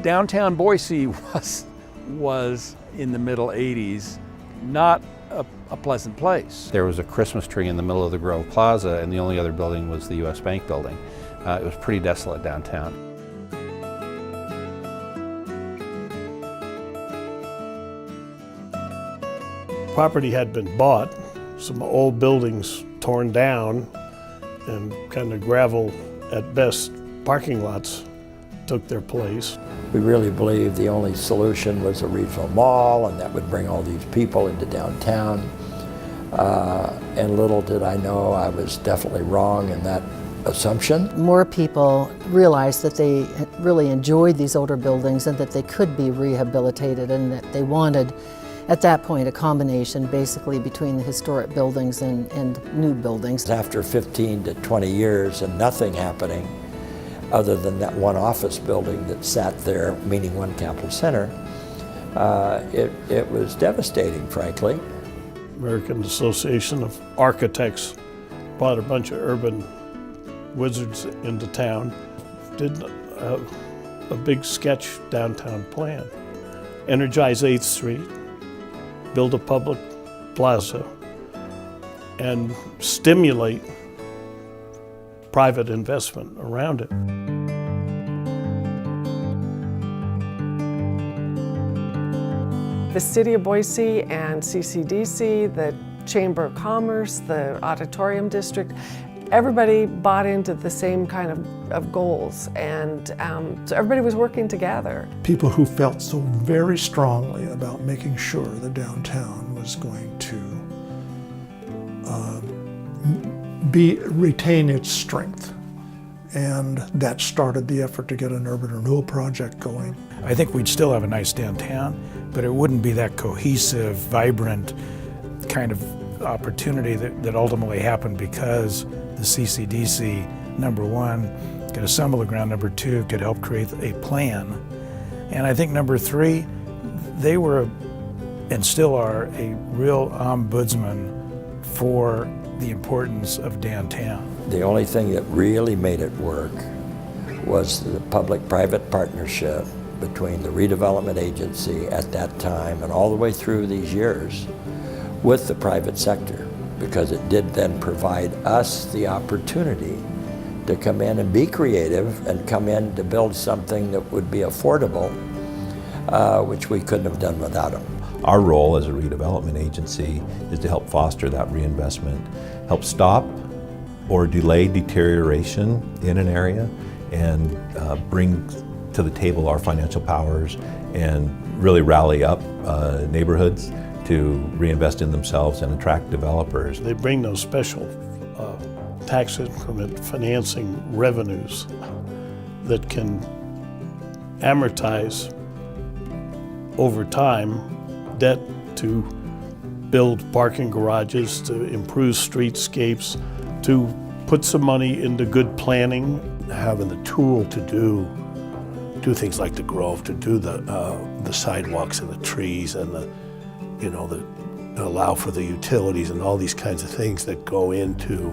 Downtown Boise was in the middle 80s not a pleasant place. There was a Christmas tree in the middle of the Grove Plaza, and the only other building was the US Bank building. It was pretty desolate downtown. Property had been bought, some old buildings torn down, and kind of gravel, at best, parking lots took their place. We really believed the only solution was a regional mall, and that would bring all these people into downtown. And little did I know I was definitely wrong in that assumption. More people realized that they really enjoyed these older buildings and that they could be rehabilitated, and that they wanted, at that point, a combination basically between the historic buildings and new buildings. After 15 to 20 years and nothing happening other than that one office building that sat there, meaning One Capital Center, it was devastating, frankly. American Association of Architects brought a bunch of urban wizards into town, did a big sketch downtown plan. Energize 8th Street, build a public plaza, and stimulate private investment around it. The City of Boise and CCDC, the Chamber of Commerce, the Auditorium District, everybody bought into the same kind of goals, and so everybody was working together. People who felt so very strongly about making sure the downtown was going to retain its strength. And that started the effort to get an urban renewal project going. I think we'd still have a nice downtown, but it wouldn't be that cohesive, vibrant kind of opportunity that ultimately happened because the CCDC, number one, could assemble the ground, number two, could help create a plan. And I think number three, they were and still are a real ombudsman for the importance of downtown. The only thing that really made it work was the public-private partnership between the redevelopment agency at that time and all the way through these years with the private sector, because it did then provide us the opportunity to come in and be creative and come in to build something that would be affordable, which we couldn't have done without them. Our role as a redevelopment agency is to help foster that reinvestment, help stop or delay deterioration in an area, and bring to the table our financial powers and really rally up neighborhoods to reinvest in themselves and attract developers. They bring those special tax increment financing revenues that can amortize over time debt to build parking garages, to improve streetscapes, to put some money into good planning. Having the tool to do things like the Grove, to do the sidewalks and the trees and allow for the utilities and all these kinds of things that go into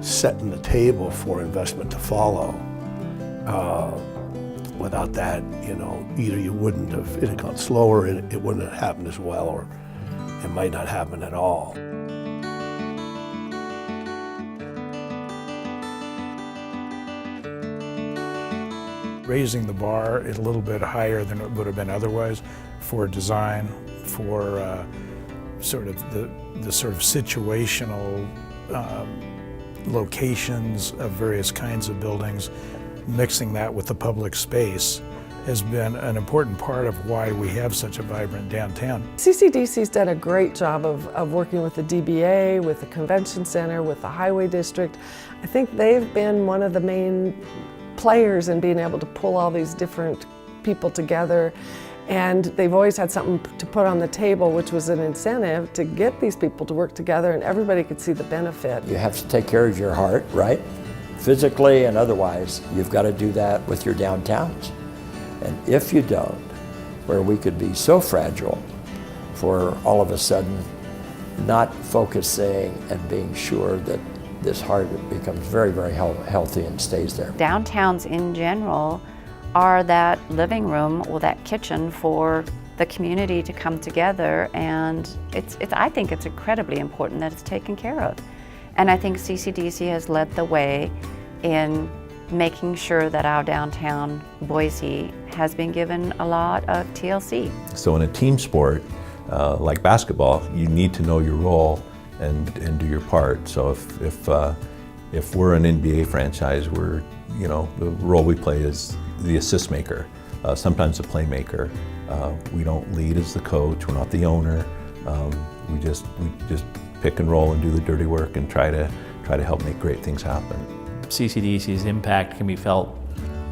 setting the table for investment to follow. Without that, either you wouldn't have, it had gone slower, it wouldn't have happened as well, or it might not happen at all. Raising the bar a little bit higher than it would have been otherwise for design, for sort of the sort of situational locations of various kinds of buildings, mixing that with the public space has been an important part of why we have such a vibrant downtown. CCDC's done a great job of working with the DBA, with the Convention Center, with the Highway District. I think they've been one of the main players in being able to pull all these different people together, and they've always had something to put on the table, which was an incentive to get these people to work together, and everybody could see the benefit. You have to take care of your heart, right? Physically and otherwise. You've got to do that with your downtowns. And if you don't, where we could be so fragile for all of a sudden not focusing and being sure that this heart becomes very, very healthy and stays there. Downtowns in general are that living room or that kitchen for the community to come together, and I think it's incredibly important that it's taken care of. And I think CCDC has led the way in making sure that our downtown Boise has been given a lot of TLC. So in a team sport like basketball, you need to know your role and do your part. So if we're an NBA franchise, the role we play is the assist maker, sometimes the playmaker. We don't lead as the coach. We're not the owner. We just pick and roll and do the dirty work and try to help make great things happen. CCDC's impact can be felt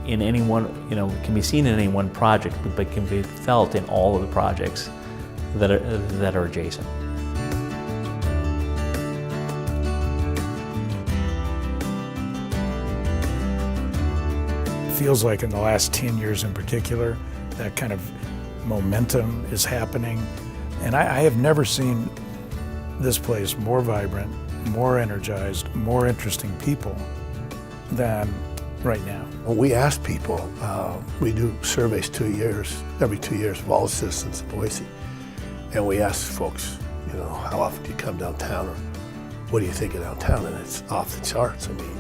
in any one, can be seen in any one project, but can be felt in all of the projects that are adjacent. It feels like in the last 10 years in particular, that kind of momentum is happening. And I have never seen this place more vibrant, more energized, more interesting people than right now. When we ask people, we do surveys every 2 years of all the citizens of Boise. And we ask folks, how often do you come downtown, or what do you think of downtown? And it's off the charts. I mean,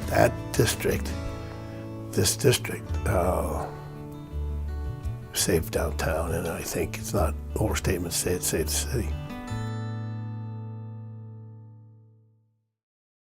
that district, this district, saved downtown, and I think it's not overstatement to say it saved the city.